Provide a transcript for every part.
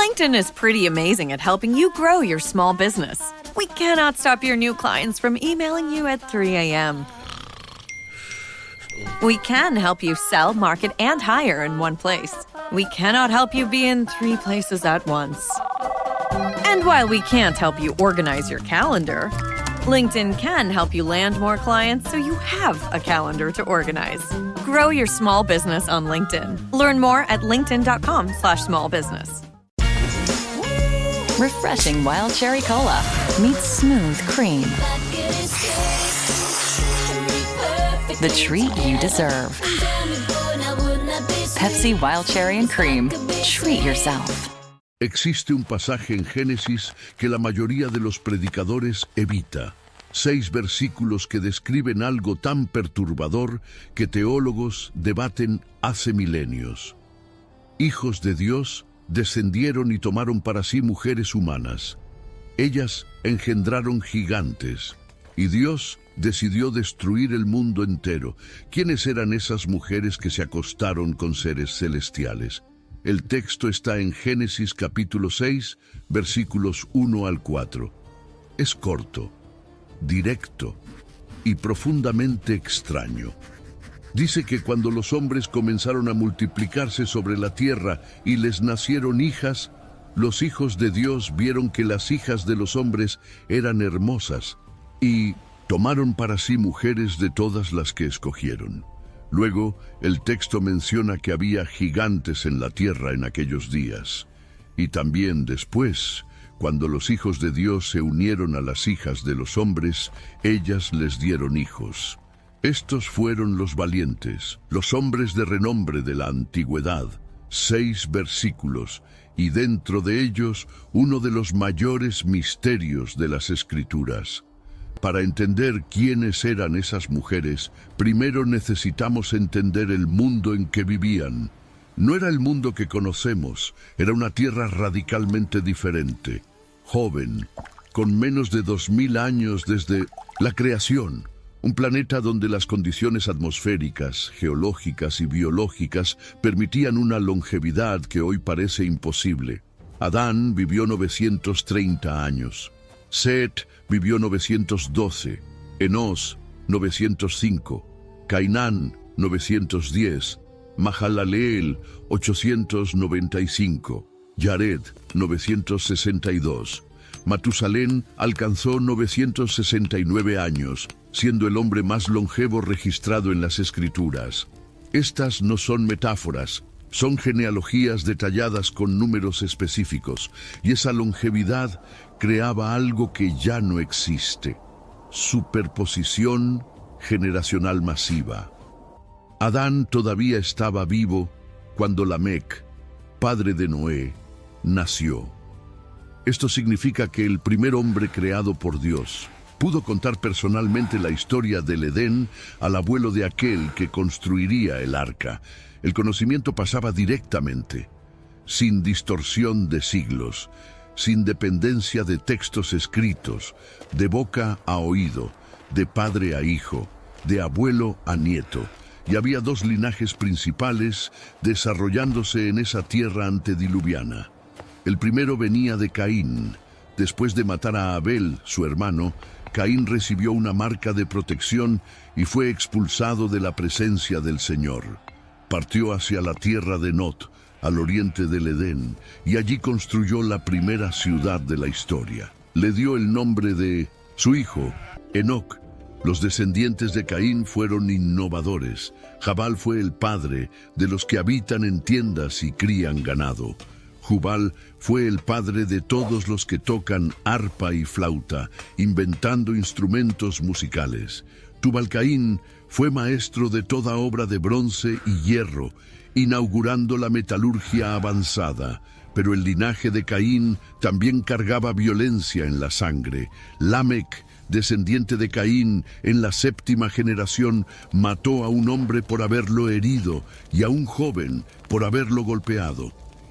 LinkedIn is pretty amazing at helping you grow your small business. We cannot stop your new clients from emailing you at 3 a.m. We can help you sell, market, and hire in one place. We cannot help you be in 3 places at once. And while we can't help you organize your calendar, LinkedIn can help you land more clients so you have a calendar to organize. Grow your small business on LinkedIn. Learn more at linkedin.com/smallbusiness. Refreshing Wild Cherry Cola meets smooth cream. The treat you deserve. Pepsi Wild Cherry and Cream. Treat yourself. Existe un pasaje en Génesis que la mayoría de los predicadores evita. 6 versículos que describen algo tan perturbador que teólogos debaten hace milenios. Hijos de Dios descendieron y tomaron para sí mujeres humanas. Ellas engendraron gigantes, y Dios decidió destruir el mundo entero. ¿Quiénes eran esas mujeres que se acostaron con seres celestiales? El texto está en Génesis capítulo 6, versículos 1 al 4. Es corto, directo y profundamente extraño. Dice que cuando los hombres comenzaron a multiplicarse sobre la tierra y les nacieron hijas, los hijos de Dios vieron que las hijas de los hombres eran hermosas y tomaron para sí mujeres de todas las que escogieron. Luego, el texto menciona que había gigantes en la tierra en aquellos días. Y también después, cuando los hijos de Dios se unieron a las hijas de los hombres, ellas les dieron hijos. Estos fueron los valientes, los hombres de renombre de la antigüedad. 6 versículos, y dentro de ellos uno de los mayores misterios de las Escrituras. Para entender quiénes eran esas mujeres, primero necesitamos entender el mundo en que vivían. No era el mundo que conocemos, era una tierra radicalmente diferente, joven, con menos de 2000 años desde la creación. Un planeta donde las condiciones atmosféricas, geológicas y biológicas permitían una longevidad que hoy parece imposible. Adán vivió 930 años. Set vivió 912, Enós 905, Cainán 910, Mahalaleel 895, Yared 962. Matusalén alcanzó 969 años, siendo el hombre más longevo registrado en las Escrituras. Estas no son metáforas, son genealogías detalladas con números específicos, y esa longevidad creaba algo que ya no existe: superposición generacional masiva. Adán todavía estaba vivo cuando Lamec, padre de Noé, nació. Esto significa que el primer hombre creado por Dios pudo contar personalmente la historia del Edén al abuelo de aquel que construiría el arca. El conocimiento pasaba directamente, sin distorsión de siglos, sin dependencia de textos escritos, de boca a oído, de padre a hijo, de abuelo a nieto. Y había 2 linajes principales desarrollándose en esa tierra antediluviana. El primero venía de Caín. Después de matar a Abel, su hermano, Caín recibió una marca de protección y fue expulsado de la presencia del Señor. Partió hacia la tierra de Nod, al oriente del Edén, y allí construyó la primera ciudad de la historia. Le dio el nombre de su hijo, Enoc. Los descendientes de Caín fueron innovadores. Jabal fue el padre de los que habitan en tiendas y crían ganado. Jubal fue el padre de todos los que tocan arpa y flauta, inventando instrumentos musicales. Tubal-Caín fue maestro de toda obra de bronce y hierro, inaugurando la metalurgia avanzada. Pero el linaje de Caín también cargaba violencia en la sangre. Lamec, descendiente de Caín, en la 7ª generación, mató a un hombre por haberlo herido y a un joven por haberlo golpeado.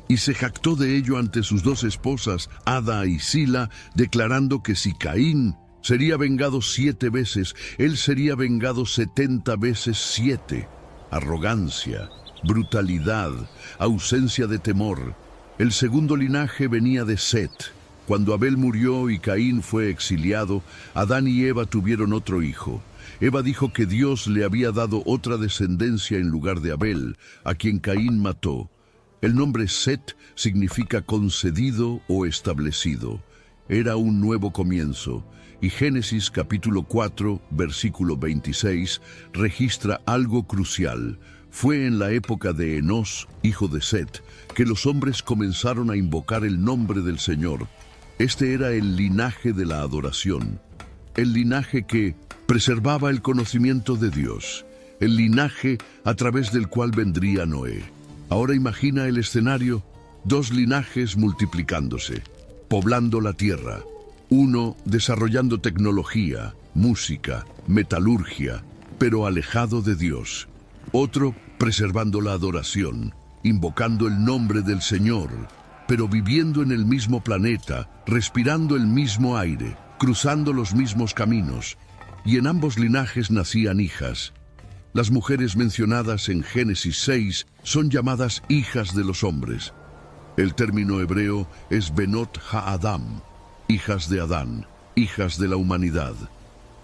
Y se jactó de ello ante sus 2 esposas, Ada y Sila, declarando que si Caín sería vengado 7 veces, él sería vengado 70 veces 7. Arrogancia, brutalidad, ausencia de temor. El segundo linaje venía de Set. Cuando Abel murió y Caín fue exiliado, Adán y Eva tuvieron otro hijo. Eva dijo que Dios le había dado otra descendencia en lugar de Abel, a quien Caín mató. El nombre Set significa concedido o establecido. Era un nuevo comienzo, y Génesis capítulo 4, versículo 26, registra algo crucial. Fue en la época de Enós, hijo de Set, que los hombres comenzaron a invocar el nombre del Señor. Este era el linaje de la adoración, el linaje que preservaba el conocimiento de Dios, el linaje a través del cual vendría Noé. Ahora imagina el escenario, dos linajes multiplicándose, poblando la tierra, uno desarrollando tecnología, música, metalurgia, pero alejado de Dios, otro preservando la adoración, invocando el nombre del Señor, pero viviendo en el mismo planeta, respirando el mismo aire, cruzando los mismos caminos, y en ambos linajes nacían hijas. Las mujeres mencionadas en Génesis 6 son llamadas hijas de los hombres. El término hebreo es Benot ha-Adam, hijas de Adán, hijas de la humanidad.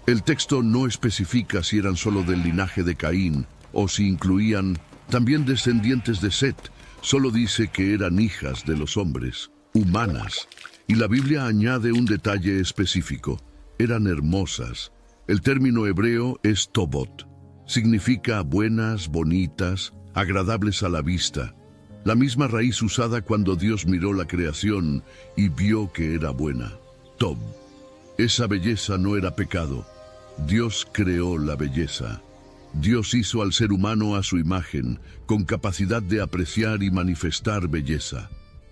El texto no especifica si eran solo del linaje de Caín o si incluían también descendientes de Set. Solo dice que eran hijas de los hombres, humanas. Y la Biblia añade un detalle específico. Eran hermosas. El término hebreo es tobot. Significa buenas, bonitas, agradables a la vista. La misma raíz usada cuando Dios miró la creación y vio que era buena. Tob. Esa belleza no era pecado. Dios creó la belleza. Dios hizo al ser humano a su imagen, con capacidad de apreciar y manifestar belleza.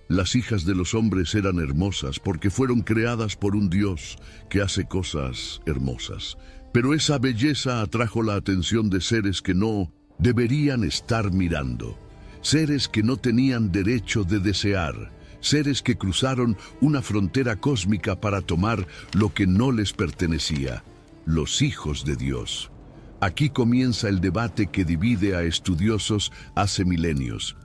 Las hijas de los hombres eran hermosas porque fueron creadas por un Dios que hace cosas hermosas. Pero esa belleza atrajo la atención de seres que no deberían estar mirando. Seres que no tenían derecho de desear. Seres que cruzaron una frontera cósmica para tomar lo que no les pertenecía. Los hijos de Dios. Aquí comienza el debate que divide a estudiosos hace milenios.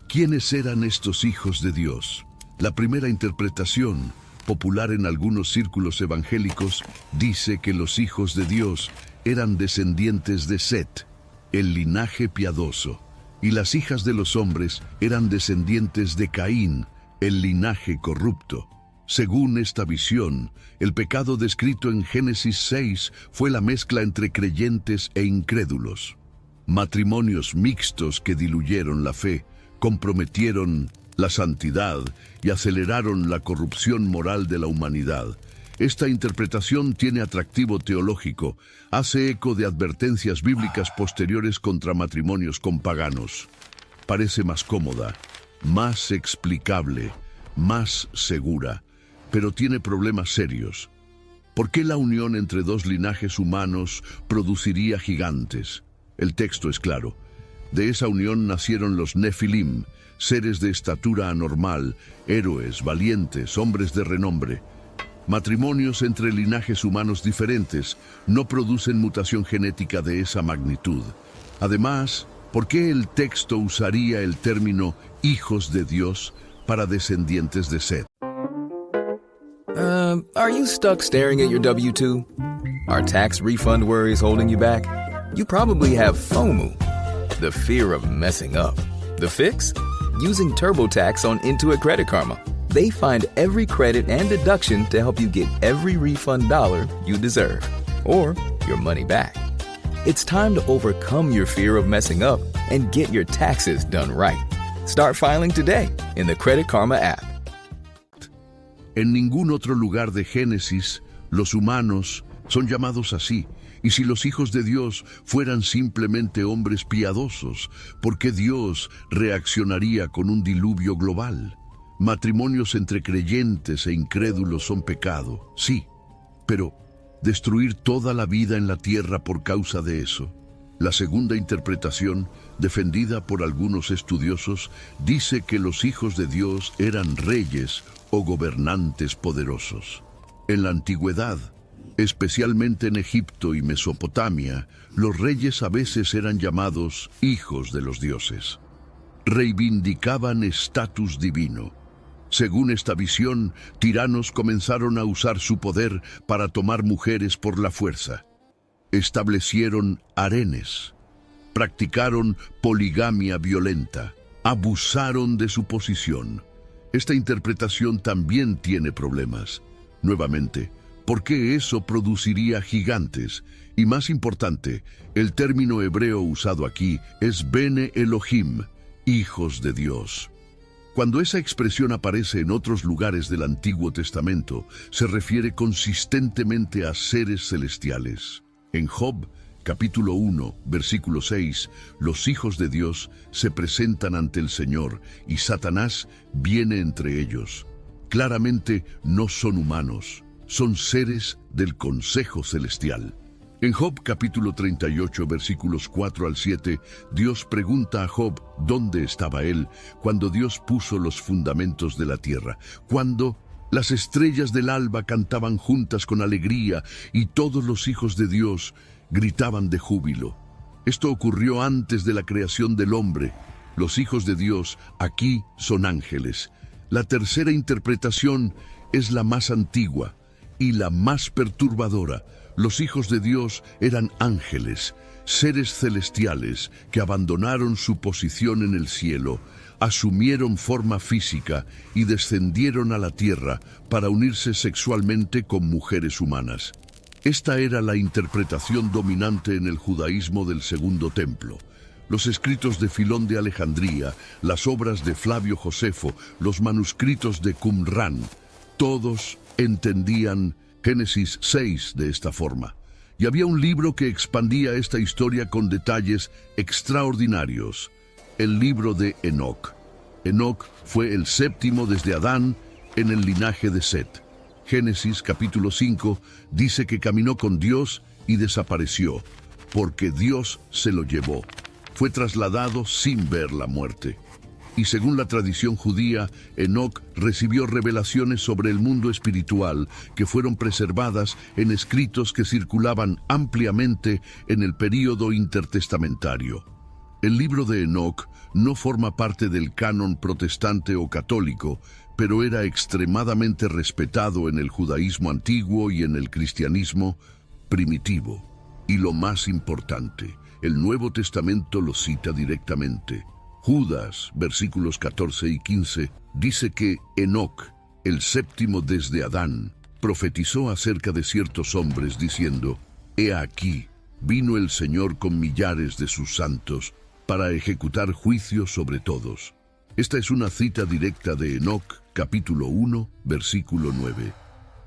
¿Quiénes eran estos hijos de Dios? La primera interpretación, popular en algunos círculos evangélicos, dice que los hijos de Dios eran descendientes de Set, el linaje piadoso, y las hijas de los hombres eran descendientes de Caín, el linaje corrupto. Según esta visión, el pecado descrito en Génesis 6 fue la mezcla entre creyentes e incrédulos. Matrimonios mixtos que diluyeron la fe, comprometieron la santidad y aceleraron la corrupción moral de la humanidad. Esta interpretación tiene atractivo teológico, hace eco de advertencias bíblicas posteriores contra matrimonios con paganos. Parece más cómoda, más explicable, más segura, pero tiene problemas serios. ¿Por qué la unión entre dos linajes humanos produciría gigantes? El texto es claro. De esa unión nacieron los Nefilim, seres de estatura anormal, héroes, valientes, hombres de renombre. Matrimonios entre linajes humanos diferentes no producen mutación genética de esa magnitud. Además, ¿por qué el texto usaría el término hijos de Dios para descendientes de Set? Are you stuck staring at your W-2? Are tax refund worries holding you back? You probably have FOMO, the fear of messing up. The fix? Using TurboTax on Intuit Credit Karma. They find every credit and deduction to help you get every refund dollar you deserve, or your money back. It's time to overcome your fear of messing up and get your taxes done right. Start filing today in the Credit Karma app. En ningún otro lugar de Génesis, los humanos son llamados así. Y si los hijos de Dios fueran simplemente hombres piadosos, ¿por qué Dios reaccionaría con un diluvio global? Matrimonios entre creyentes e incrédulos son pecado, sí, pero destruir toda la vida en la tierra por causa de eso. La segunda interpretación, defendida por algunos estudiosos, dice que los hijos de Dios eran reyes o gobernantes poderosos. En la antigüedad, especialmente en Egipto y Mesopotamia, los reyes a veces eran llamados hijos de los dioses. Reivindicaban estatus divino. Según esta visión, tiranos comenzaron a usar su poder para tomar mujeres por la fuerza. Establecieron harenes, practicaron poligamia violenta, abusaron de su posición. Esta interpretación también tiene problemas. Nuevamente, ¿por qué eso produciría gigantes? Y más importante, el término hebreo usado aquí es Bene Elohim, hijos de Dios. Cuando esa expresión aparece en otros lugares del Antiguo Testamento, se refiere consistentemente a seres celestiales. En Job, capítulo 1, versículo 6, los hijos de Dios se presentan ante el Señor y Satanás viene entre ellos. Claramente no son humanos, son seres del consejo celestial. En Job capítulo 38, versículos 4 al 7, Dios pregunta a Job dónde estaba él cuando Dios puso los fundamentos de la tierra, cuando las estrellas del alba cantaban juntas con alegría y todos los hijos de Dios gritaban de júbilo. Esto ocurrió antes de la creación del hombre. Los hijos de Dios aquí son ángeles. La tercera interpretación es la más antigua y la más perturbadora. Los hijos de Dios eran ángeles, seres celestiales que abandonaron su posición en el cielo, asumieron forma física y descendieron a la tierra para unirse sexualmente con mujeres humanas. Esta era la interpretación dominante en el judaísmo del Segundo Templo. Los escritos de Filón de Alejandría, las obras de Flavio Josefo, los manuscritos de Qumrán, todos entendían Génesis 6 de esta forma. Y había un libro que expandía esta historia con detalles extraordinarios, el libro de Enoc. Enoc fue el séptimo desde Adán en el linaje de Set. Génesis capítulo 5 dice que caminó con Dios y desapareció, porque Dios se lo llevó. Fue trasladado sin ver la muerte. Y según la tradición judía, Enoc recibió revelaciones sobre el mundo espiritual que fueron preservadas en escritos que circulaban ampliamente en el período intertestamentario. El libro de Enoc no forma parte del canon protestante o católico, pero era extremadamente respetado en el judaísmo antiguo y en el cristianismo primitivo. Y lo más importante, el Nuevo Testamento lo cita directamente. Judas, versículos 14 y 15, dice que Enoc, el séptimo desde Adán, profetizó acerca de ciertos hombres diciendo: «He aquí, vino el Señor con millares de sus santos para ejecutar juicio sobre todos». Esta es una cita directa de Enoc, capítulo 1, versículo 9.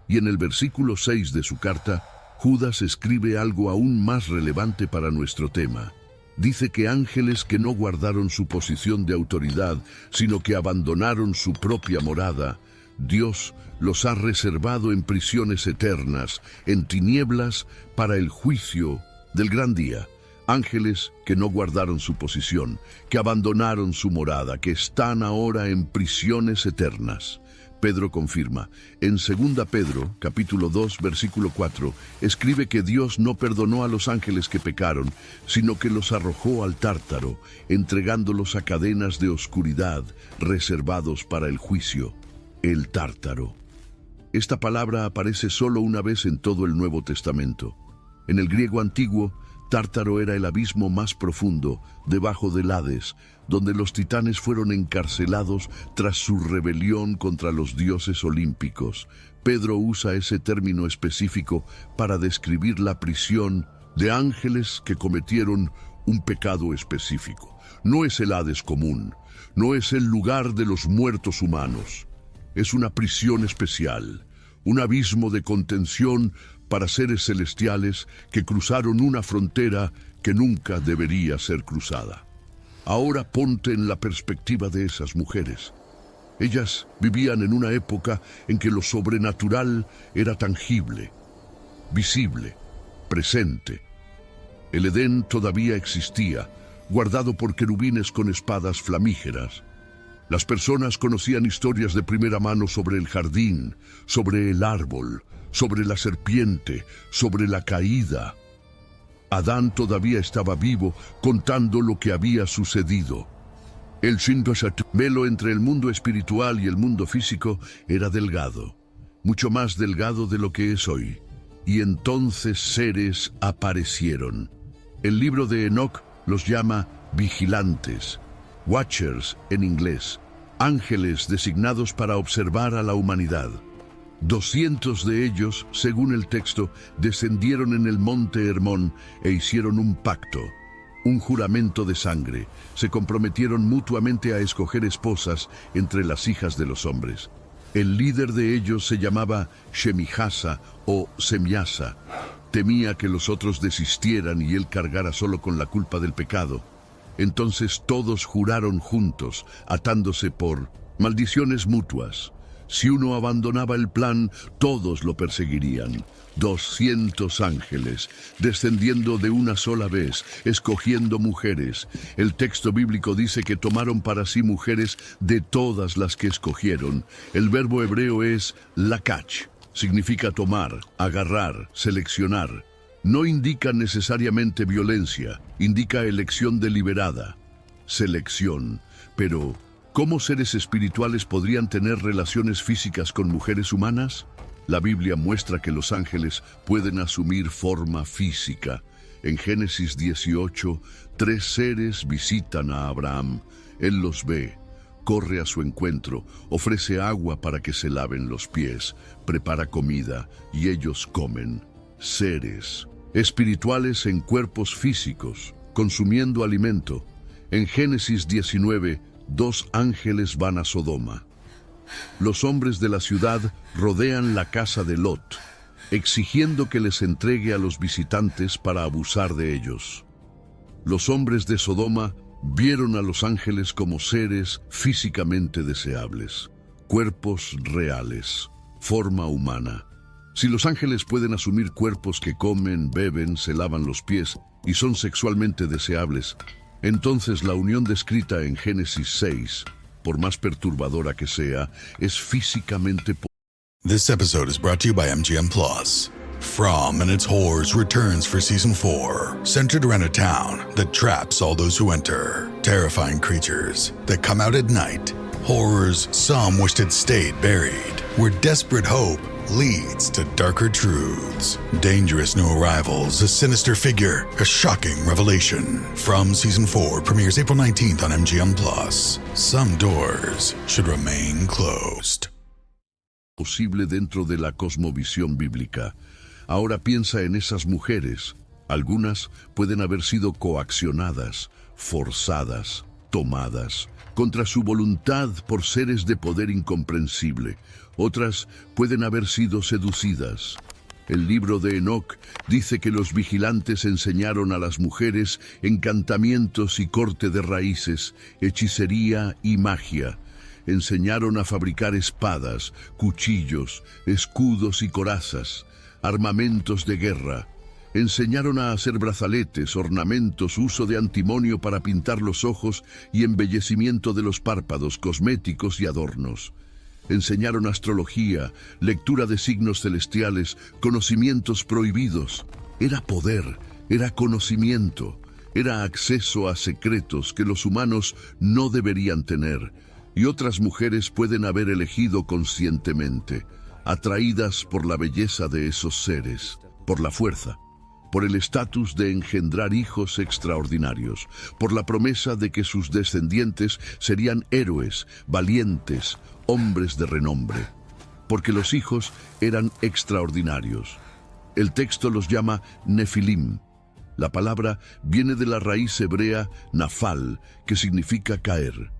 Y en el versículo 6 de su carta, Judas escribe algo aún más relevante para nuestro tema. Dice que ángeles que no guardaron su posición de autoridad, sino que abandonaron su propia morada, Dios los ha reservado en prisiones eternas, en tinieblas, para el juicio del gran día. Ángeles que no guardaron su posición, que abandonaron su morada, que están ahora en prisiones eternas. Pedro confirma. En 2 Pedro, capítulo 2, versículo 4, escribe que Dios no perdonó a los ángeles que pecaron, sino que los arrojó al Tártaro, entregándolos a cadenas de oscuridad, reservados para el juicio. El Tártaro. Esta palabra aparece solo una vez en todo el Nuevo Testamento. En el griego antiguo, Tártaro era el abismo más profundo, debajo del Hades, donde los titanes fueron encarcelados tras su rebelión contra los dioses olímpicos. Pedro usa ese término específico para describir la prisión de ángeles que cometieron un pecado específico. No es el Hades común, no es el lugar de los muertos humanos. Es una prisión especial, un abismo de contención para seres celestiales que cruzaron una frontera que nunca debería ser cruzada. Ahora ponte en la perspectiva de esas mujeres. Ellas vivían en una época en que lo sobrenatural era tangible, visible, presente. El Edén todavía existía, guardado por querubines con espadas flamígeras. Las personas conocían historias de primera mano sobre el jardín, sobre el árbol, sobre la serpiente, sobre la caída. Adán todavía estaba vivo, contando lo que había sucedido. El velo entre el mundo espiritual y el mundo físico era delgado, mucho más delgado de lo que es hoy. Y entonces seres aparecieron. El libro de Enoc los llama vigilantes, watchers en inglés, ángeles designados para observar a la humanidad. 200 de ellos, según el texto, descendieron en el monte Hermón e hicieron un pacto, un juramento de sangre. Se comprometieron mutuamente a escoger esposas entre las hijas de los hombres. El líder de ellos se llamaba Shemijasa o Semiasa. Temía que los otros desistieran y él cargara solo con la culpa del pecado. Entonces todos juraron juntos, atándose por maldiciones mutuas. Si uno abandonaba el plan, todos lo perseguirían. 200 ángeles, descendiendo de una sola vez, escogiendo mujeres. El texto bíblico dice que tomaron para sí mujeres de todas las que escogieron. El verbo hebreo es lakach, significa tomar, agarrar, seleccionar. No indica necesariamente violencia, indica elección deliberada. Selección, pero ¿cómo seres espirituales podrían tener relaciones físicas con mujeres humanas? La Biblia muestra que los ángeles pueden asumir forma física. En Génesis 18, 3 seres visitan a Abraham. Él los ve, corre a su encuentro, ofrece agua para que se laven los pies, prepara comida y ellos comen. Seres espirituales en cuerpos físicos, consumiendo alimento. En Génesis 19, 2 ángeles van a Sodoma. Los hombres de la ciudad rodean la casa de Lot, exigiendo que les entregue a los visitantes para abusar de ellos. Los hombres de Sodoma vieron a los ángeles como seres físicamente deseables, cuerpos reales, forma humana. Si los ángeles pueden asumir cuerpos que comen, beben, se lavan los pies y son sexualmente deseables, entonces la unión descrita en Génesis 6, por más perturbadora que sea, es físicamente posible. This episode is brought to you by MGM Plus. From and its horrors returns for season 4, centered around a town that traps all those who enter. Terrifying creatures that come out at night. Horrors some wished had stayed buried. Where desperate hope leads to darker truths. Dangerous new arrivals, a sinister figure, a shocking revelation. From season 4 premieres April 19th on MGM Plus. Some doors should remain closed. Posible dentro de la cosmovisión bíblica. Ahora piensa en esas mujeres. Algunas pueden haber sido coaccionadas, forzadas, tomadas, contra su voluntad por seres de poder incomprensible. Otras pueden haber sido seducidas. El libro de Enoc dice que los vigilantes enseñaron a las mujeres encantamientos y corte de raíces, hechicería y magia. Enseñaron a fabricar espadas, cuchillos, escudos y corazas, armamentos de guerra. Enseñaron a hacer brazaletes, ornamentos, uso de antimonio para pintar los ojos y embellecimiento de los párpados, cosméticos y adornos. Enseñaron astrología, lectura de signos celestiales, conocimientos prohibidos. Era poder, era conocimiento, era acceso a secretos que los humanos no deberían tener. Y otras mujeres pueden haber elegido conscientemente, atraídas por la belleza de esos seres, por la fuerza, por el estatus de engendrar hijos extraordinarios, por la promesa de que sus descendientes serían héroes, valientes, hombres de renombre, porque los hijos eran extraordinarios. El texto los llama Nefilim. La palabra viene de la raíz hebrea nafal, que significa caer.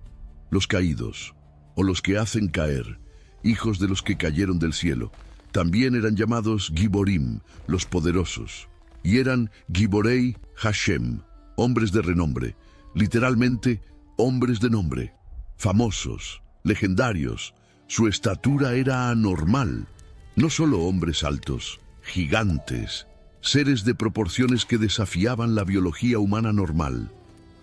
Los caídos, o los que hacen caer, hijos de los que cayeron del cielo. También eran llamados Giborim, los poderosos, y eran Giborei Hashem, hombres de renombre, literalmente hombres de nombre, famosos, legendarios. Su estatura era anormal. No solo hombres altos, gigantes, seres de proporciones que desafiaban la biología humana normal.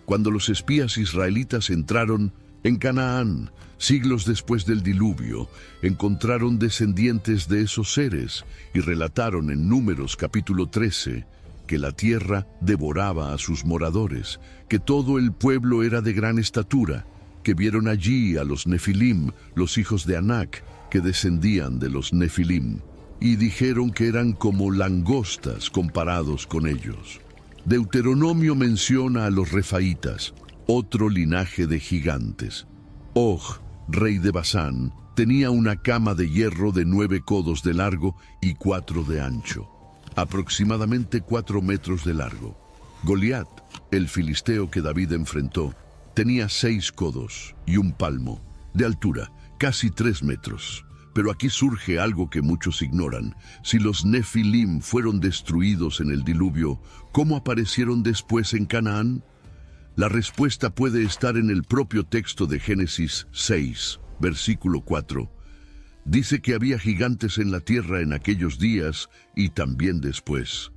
Cuando los espías israelitas entraron en Canaán, siglos después del diluvio, encontraron descendientes de esos seres y relataron en Números capítulo 13 que la tierra devoraba a sus moradores, que todo el pueblo era de gran estatura. que vieron allí a los Nefilim, los hijos de Anac, que descendían de los Nefilim, y dijeron que eran como langostas comparados con ellos. Deuteronomio menciona a los refaítas, otro linaje de gigantes. Og, rey de Basán, tenía una cama de hierro de 9 codos de largo y 4 de ancho, aproximadamente 4 metros de largo. Goliat, el filisteo que David enfrentó, tenía 6 codos y 1 palmo de altura, casi 3 metros. Pero aquí surge algo que muchos ignoran. Si los Nefilim fueron destruidos en el diluvio, ¿cómo aparecieron después en Canaán? La respuesta puede estar en el propio texto de Génesis 6, versículo 4. Dice que había gigantes en la tierra en aquellos días y también después.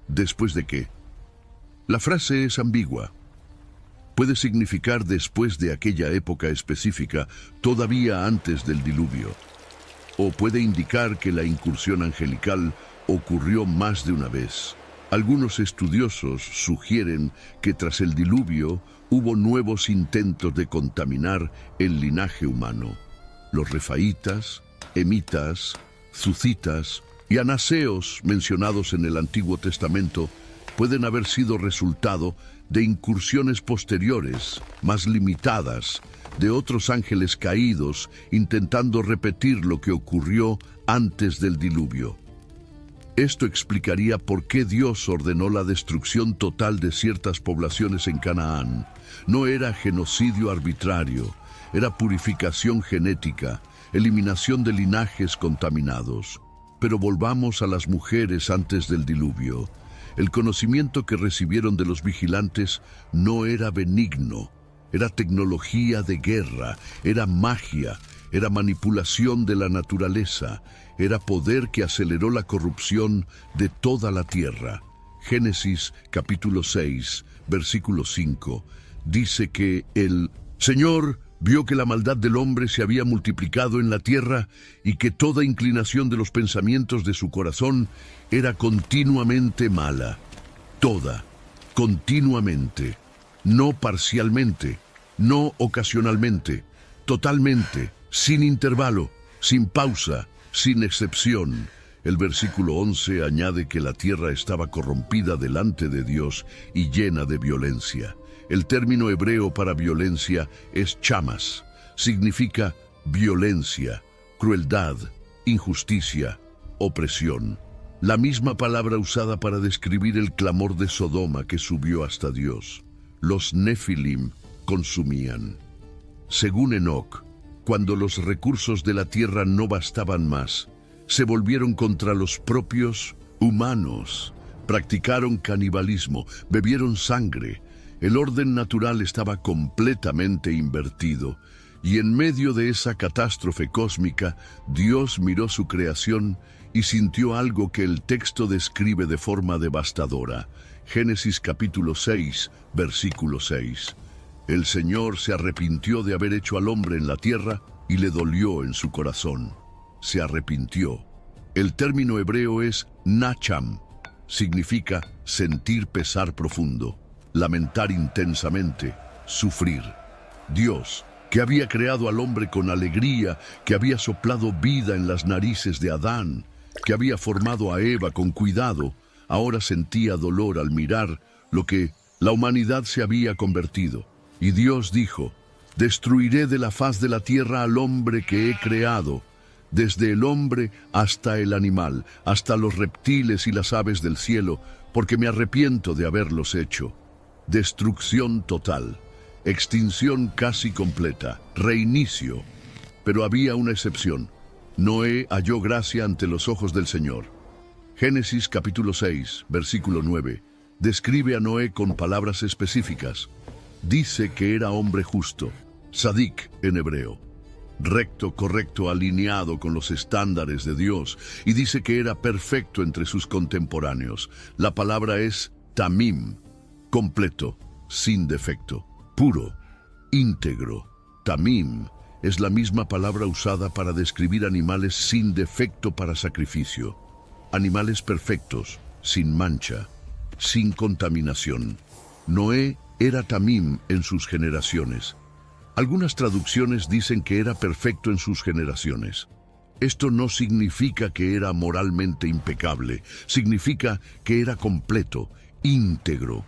¿Después de qué? La frase es ambigua. Puede significar después de aquella época específica, todavía antes del diluvio. O puede indicar que la incursión angelical ocurrió más de una vez. Algunos estudiosos sugieren que tras el diluvio hubo nuevos intentos de contaminar el linaje humano. Los refaítas, emitas, zucitas y anaseos mencionados en el Antiguo Testamento pueden haber sido resultado de incursiones posteriores, más limitadas, de otros ángeles caídos intentando repetir lo que ocurrió antes del diluvio. Esto explicaría por qué Dios ordenó la destrucción total de ciertas poblaciones en Canaán. No era genocidio arbitrario, era purificación genética, eliminación de linajes contaminados. Pero volvamos a las mujeres antes del diluvio. El conocimiento que recibieron de los vigilantes no era benigno. Era tecnología de guerra, era magia, era manipulación de la naturaleza, era poder que aceleró la corrupción de toda la tierra. Génesis capítulo 6, versículo 5, dice que el Señor vio que la maldad del hombre se había multiplicado en la tierra y que toda inclinación de los pensamientos de su corazón era continuamente mala. Toda, continuamente, no parcialmente, no ocasionalmente, totalmente, sin intervalo, sin pausa, sin excepción. El versículo 11 añade que la tierra estaba corrompida delante de Dios y llena de violencia. El término hebreo para violencia es chamas. Significa violencia, crueldad, injusticia, opresión. La misma palabra usada para describir el clamor de Sodoma que subió hasta Dios. Los Nefilim consumían. Según Enoc, cuando los recursos de la tierra no bastaban más, se volvieron contra los propios humanos. Practicaron canibalismo, bebieron sangre. El orden natural estaba completamente invertido, y en medio de esa catástrofe cósmica, Dios miró su creación y sintió algo que el texto describe de forma devastadora. Génesis capítulo 6, versículo 6. El Señor se arrepintió de haber hecho al hombre en la tierra y le dolió en su corazón. Se arrepintió. El término hebreo es nacham. Significa sentir pesar profundo, lamentar intensamente, sufrir. Dios, que había creado al hombre con alegría, que había soplado vida en las narices de Adán, que había formado a Eva con cuidado, ahora sentía dolor al mirar lo que la humanidad se había convertido. Y Dios dijo: destruiré de la faz de la tierra al hombre que he creado, desde el hombre hasta el animal, hasta los reptiles y las aves del cielo, porque me arrepiento de haberlos hecho. Destrucción total, extinción casi completa, reinicio. Pero había una excepción. Noé halló gracia ante los ojos del Señor. Génesis capítulo 6, versículo 9, describe a Noé con palabras específicas. Dice que era hombre justo, sadik en hebreo, recto, correcto, alineado con los estándares de Dios, y dice que era perfecto entre sus contemporáneos. La palabra es tamim, completo, sin defecto, puro, íntegro. Tamim es la misma palabra usada para describir animales sin defecto para sacrificio. Animales perfectos, sin mancha, sin contaminación. Noé era tamim en sus generaciones. Algunas traducciones dicen que era perfecto en sus generaciones. Esto no significa que era moralmente impecable, significa que era completo, íntegro,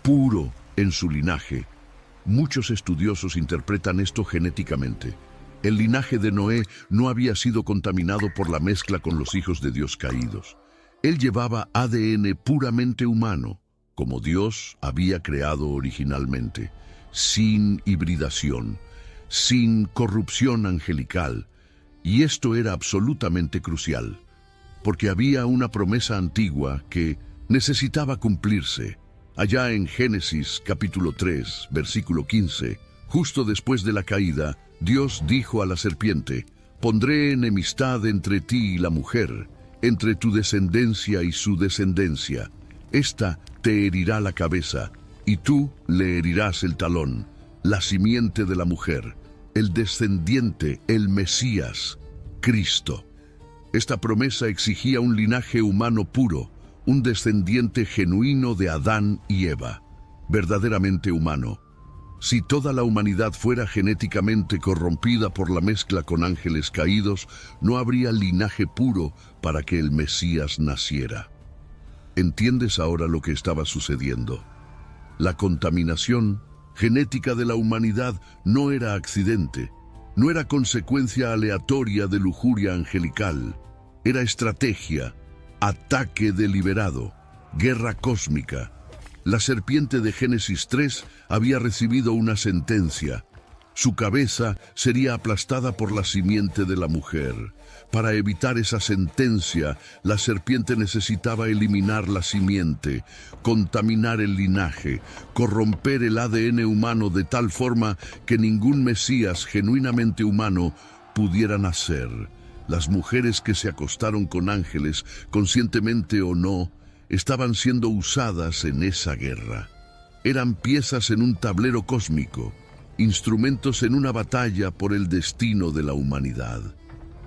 puro en su linaje. Muchos estudiosos interpretan esto genéticamente. El linaje de Noé no había sido contaminado por la mezcla con los hijos de Dios caídos. Él llevaba ADN puramente humano, como Dios había creado originalmente, sin hibridación, sin corrupción angelical. Y esto era absolutamente crucial, porque había una promesa antigua que necesitaba cumplirse. Allá en Génesis capítulo 3, versículo 15, justo después de la caída, Dios dijo a la serpiente: «Pondré enemistad entre ti y la mujer, entre tu descendencia y su descendencia. Esta te herirá la cabeza, y tú le herirás el talón, la simiente de la mujer, el descendiente, el Mesías, Cristo». Esta promesa exigía un linaje humano puro, un descendiente genuino de Adán y Eva, verdaderamente humano. Si toda la humanidad fuera genéticamente corrompida por la mezcla con ángeles caídos, no habría linaje puro para que el Mesías naciera. ¿Entiendes ahora lo que estaba sucediendo? La contaminación genética de la humanidad no era accidente, no era consecuencia aleatoria de lujuria angelical, era estrategia, ataque deliberado, guerra cósmica. La serpiente de Génesis 3 había recibido una sentencia. Su cabeza sería aplastada por la simiente de la mujer. Para evitar esa sentencia, la serpiente necesitaba eliminar la simiente, contaminar el linaje, corromper el ADN humano de tal forma que ningún Mesías genuinamente humano pudiera nacer. Las mujeres que se acostaron con ángeles, conscientemente o no, estaban siendo usadas en esa guerra. Eran piezas en un tablero cósmico, instrumentos en una batalla por el destino de la humanidad.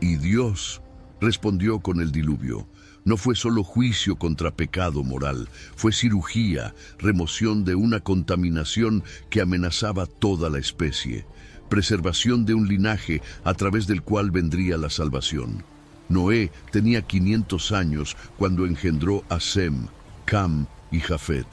Y Dios respondió con el diluvio. No fue solo juicio contra pecado moral, fue cirugía, remoción de una contaminación que amenazaba toda la especie, preservación de un linaje a través del cual vendría la salvación. Noé tenía 500 años cuando engendró a Sem, Cam y Jafet.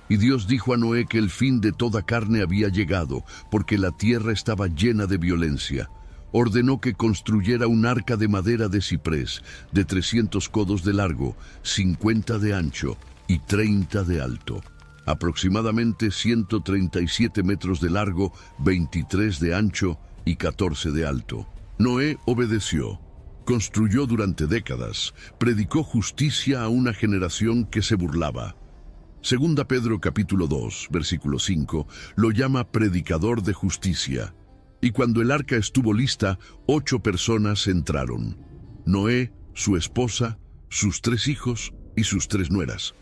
Y Dios dijo a Noé que el fin de toda carne había llegado, porque la tierra estaba llena de violencia. Ordenó que construyera un arca de madera de ciprés, de 300 codos de largo, 50 de ancho y 30 de alto. Aproximadamente 137 metros de largo, 23 de ancho y 14 de alto. Noé obedeció. Construyó durante décadas, predicó justicia a una generación que se burlaba. Segunda Pedro capítulo 2, versículo 5, lo llama predicador de justicia. Y cuando el arca estuvo lista, 8 personas entraron: Noé, su esposa, sus 3 hijos y sus 3 nueras.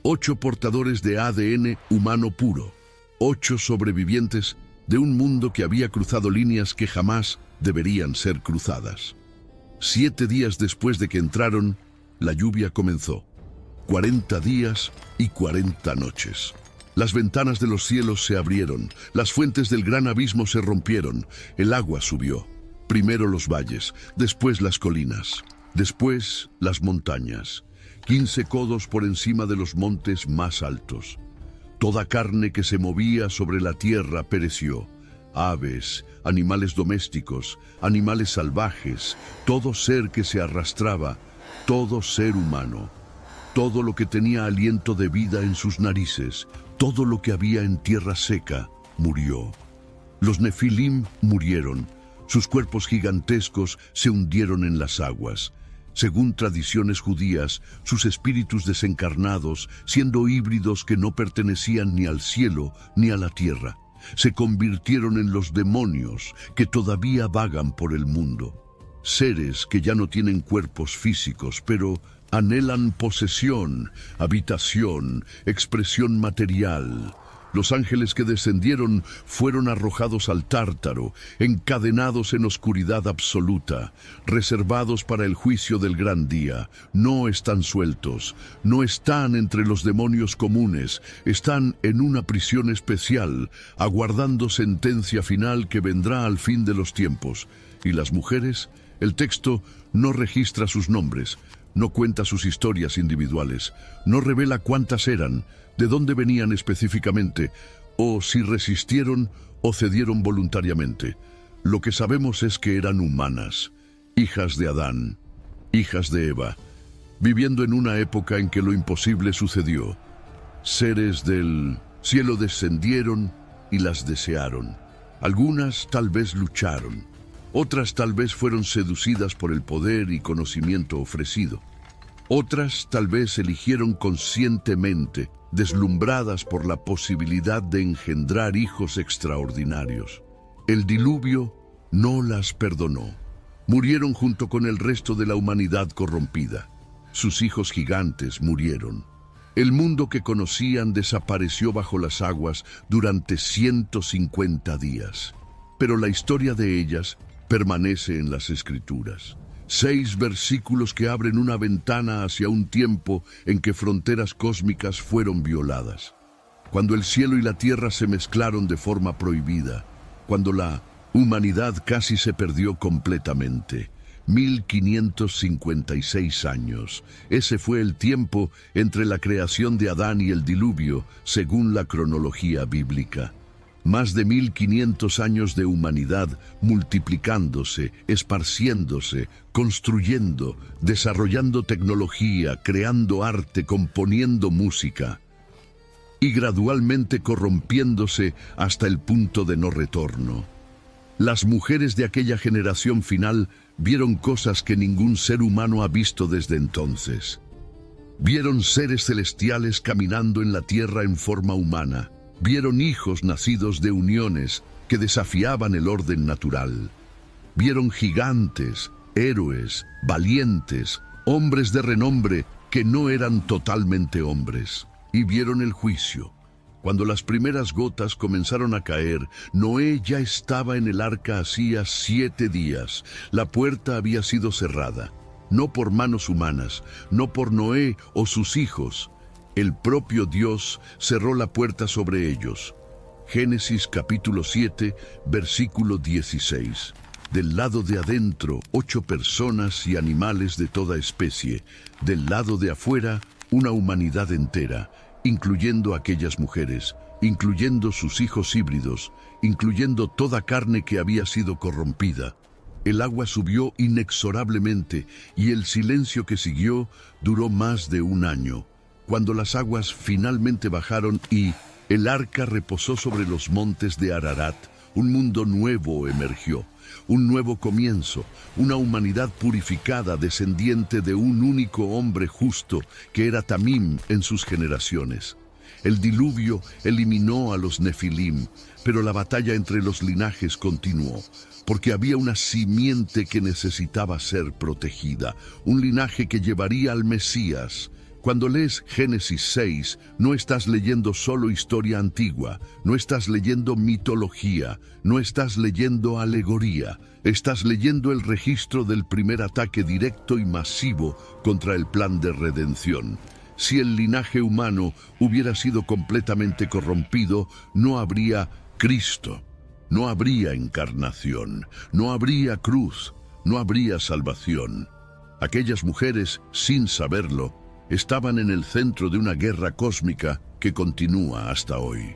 8 portadores de ADN humano puro, 8 sobrevivientes de un mundo que había cruzado líneas que jamás deberían ser cruzadas. 7 días después de que entraron, la lluvia comenzó. 40 días y 40 noches. Las ventanas de los cielos se abrieron, las fuentes del gran abismo se rompieron, el agua subió. Primero los valles, después las colinas, después las montañas. 15 codos por encima de los montes más altos. Toda carne que se movía sobre la tierra pereció. Aves, animales domésticos, animales salvajes, todo ser que se arrastraba, todo ser humano, todo lo que tenía aliento de vida en sus narices, todo lo que había en tierra seca, murió. Los Nefilim murieron, sus cuerpos gigantescos se hundieron en las aguas. Según tradiciones judías, sus espíritus desencarnados, siendo híbridos que no pertenecían ni al cielo ni a la tierra, se convirtieron en los demonios que todavía vagan por el mundo. Seres que ya no tienen cuerpos físicos, pero anhelan posesión, habitación, expresión material. Los ángeles que descendieron fueron arrojados al Tártaro, encadenados en oscuridad absoluta, reservados para el juicio del gran día. No están sueltos, no están entre los demonios comunes, están en una prisión especial, aguardando sentencia final que vendrá al fin de los tiempos. ¿Y las mujeres? El texto no registra sus nombres, no cuenta sus historias individuales, no revela cuántas eran, de dónde venían específicamente, o si resistieron o cedieron voluntariamente. Lo que sabemos es que eran humanas, hijas de Adán, hijas de Eva, viviendo en una época en que lo imposible sucedió. Seres del cielo descendieron y las desearon. Algunas tal vez lucharon, otras tal vez fueron seducidas por el poder y conocimiento ofrecido. Otras tal vez eligieron conscientemente, deslumbradas por la posibilidad de engendrar hijos extraordinarios. El diluvio no las perdonó. Murieron junto con el resto de la humanidad corrompida. Sus hijos gigantes murieron. El mundo que conocían desapareció bajo las aguas durante 150 días. Pero la historia de ellas permanece en las Escrituras. 6 versículos que abren una ventana hacia un tiempo en que fronteras cósmicas fueron violadas. Cuando el cielo y la tierra se mezclaron de forma prohibida. Cuando la humanidad casi se perdió completamente. 1556 años. Ese fue el tiempo entre la creación de Adán y el diluvio, según la cronología bíblica. Más de 1500 años de humanidad multiplicándose, esparciéndose, construyendo, desarrollando tecnología, creando arte, componiendo música y gradualmente corrompiéndose hasta el punto de no retorno. Las mujeres de aquella generación final vieron cosas que ningún ser humano ha visto desde entonces. Vieron seres celestiales caminando en la tierra en forma humana. Vieron hijos nacidos de uniones que desafiaban el orden natural. Vieron gigantes, héroes, valientes, hombres de renombre que no eran totalmente hombres. Y vieron el juicio. Cuando las primeras gotas comenzaron a caer, Noé ya estaba en el arca hacía 7 días. La puerta había sido cerrada, no por manos humanas, no por Noé o sus hijos. El propio Dios cerró la puerta sobre ellos. Génesis capítulo 7, versículo 16. Del lado de adentro, 8 personas y animales de toda especie. Del lado de afuera, una humanidad entera, incluyendo aquellas mujeres, incluyendo sus hijos híbridos, incluyendo toda carne que había sido corrompida. El agua subió inexorablemente y el silencio que siguió duró más de 1 año. Cuando las aguas finalmente bajaron y el arca reposó sobre los montes de Ararat, un mundo nuevo emergió, un nuevo comienzo, una humanidad purificada descendiente de un único hombre justo que era Tamim en sus generaciones. El diluvio eliminó a los Nefilim, pero la batalla entre los linajes continuó, porque había una simiente que necesitaba ser protegida, un linaje que llevaría al Mesías. Cuando lees Génesis 6, no estás leyendo solo historia antigua, no estás leyendo mitología, no estás leyendo alegoría, estás leyendo el registro del primer ataque directo y masivo contra el plan de redención. Si el linaje humano hubiera sido completamente corrompido, no habría Cristo, no habría encarnación, no habría cruz, no habría salvación. Aquellas mujeres, sin saberlo, estaban en el centro de una guerra cósmica que continúa hasta hoy.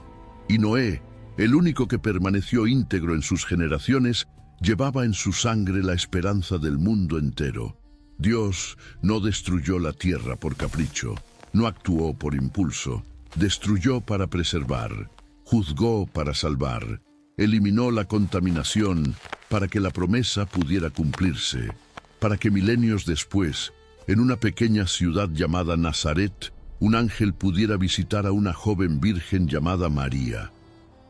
Y Noé, el único que permaneció íntegro en sus generaciones, llevaba en su sangre la esperanza del mundo entero. Dios no destruyó la tierra por capricho, no actuó por impulso, destruyó para preservar, juzgó para salvar, eliminó la contaminación para que la promesa pudiera cumplirse, para que milenios después, en una pequeña ciudad llamada Nazaret, un ángel pudiera visitar a una joven virgen llamada María.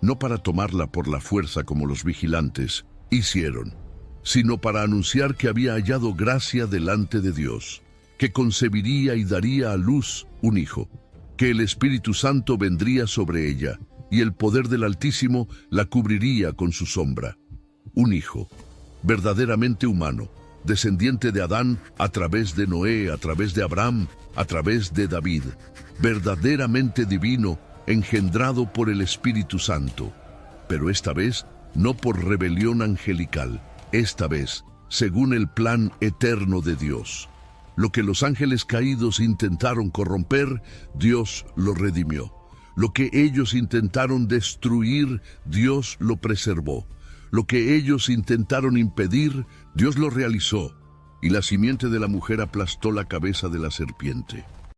No para tomarla por la fuerza como los vigilantes hicieron, sino para anunciar que había hallado gracia delante de Dios, que concebiría y daría a luz un hijo, que el Espíritu Santo vendría sobre ella, y el poder del Altísimo la cubriría con su sombra. Un hijo, verdaderamente humano, descendiente de Adán a través de Noé, a través de Abraham, a través de David, verdaderamente divino, engendrado por el Espíritu Santo. Pero esta vez, no por rebelión angelical, esta vez, según el plan eterno de Dios. Lo que los ángeles caídos intentaron corromper, Dios lo redimió. Lo que ellos intentaron destruir, Dios lo preservó. Lo que ellos intentaron impedir, Dios lo realizó. Y la simiente de la mujer aplastó la cabeza de la serpiente.